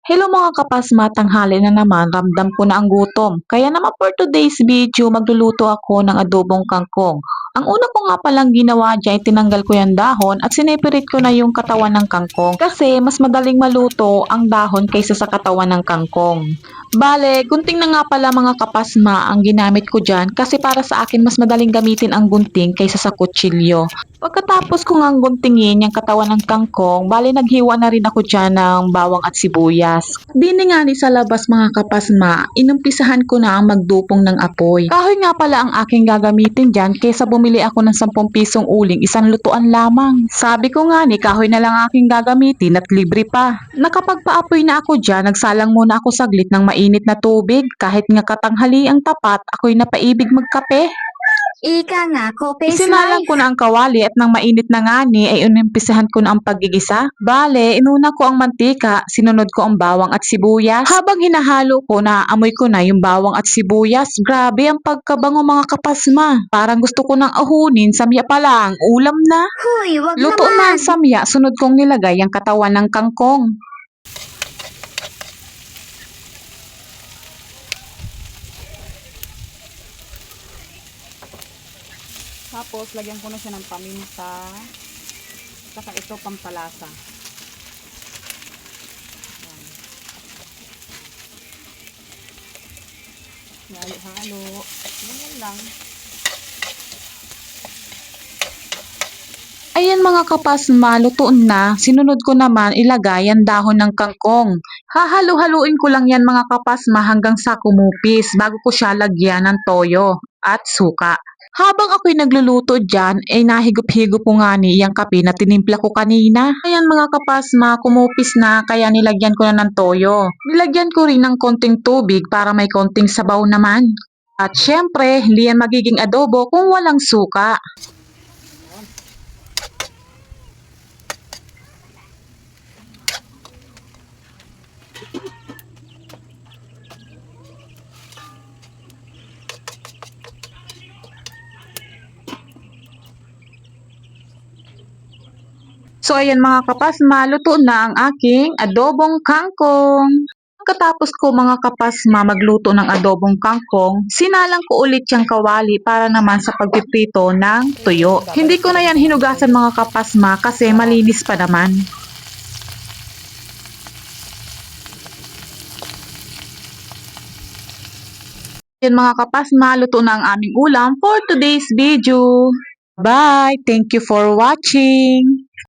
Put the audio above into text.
Hello mga kapasma, tanghali na naman, ramdam ko na ang gutom. Kaya naman for today's video, magluluto ako ng adobong kangkong. Ang una ko nga palang ginawa dyan, ay tinanggal ko yung dahon at sineperate ko na yung katawan ng kangkong kasi mas madaling maluto ang dahon kaysa sa katawan ng kangkong. Bale, gunting na nga pala mga kapasma ang ginamit ko dyan kasi para sa akin mas madaling gamitin ang gunting kaysa sa kutsilyo. Pagkatapos ko ngang guntingin yung katawan ng kangkong, bale naghiwa na rin ako dyan ng bawang at sibuyas. Dini nga ni sa labas mga kapasma, inumpisahan ko na ang magdupong ng apoy. Kahoy nga pala ang aking gagamitin dyan kaysa bumili ako ng 10 pisong uling, isang lutuan lamang. Sabi ko nga ni kahoy na lang aking gagamitin at libre pa. Nakapagpaapoy na ako dyan, nagsalang muna ako saglit ng mainit na tubig. Kahit nga katanghali ang tapat, ako'y napaibig magkape. Ika nga, Kope Isinalang Slay. ko na ang kawali at nang mainit na ngani ay inimpisahan ko na ang paggigisa. Bale, inuna ko ang mantika, sinunod ko ang bawang at sibuyas. Habang hinahalo ko, naaamoy ko na yung bawang at sibuyas. Grabe ang pagkabango mga kapasma. Parang gusto ko nang ahunin, samya pa lang, ulam na. Huy, wag Luto na ang naman. samya, sunod kong nilagay ang katawan ng kangkong. Tapos, lagyan ko na siya ng paminta. Saka ito, pampalasa. Halo-halo. Ganyan lang. Ayan mga kapasma, luto na. Sinunod ko naman ilagay ang dahon ng kangkong. Hahalo-haluin ko lang yan mga kapasma hanggang sa kumupis bago ko siya lagyan ng toyo at suka. Habang ako'y nagluluto dyan, ay nahigop-higop ko nga ni iyang kape na tinimpla ko kanina. Ayan mga kapasma, kumupis na kaya nilagyan ko na ng toyo. Nilagyan ko rin ng konting tubig para may konting sabaw naman. At syempre, hindi yan magiging adobo kung walang suka. So ayan mga kapasma, luto na ang aking adobong kangkong. Pagkatapos ko mga kapasma magluto ng adobong kangkong, sinalang ko ulit yung kawali para naman sa pagpiprito ng tuyo. Hindi ko na yan hinugasan mga kapasma kasi malinis pa naman. Yan mga kapasma, luto na ang aming ulam for today's video. Bye! Thank you for watching!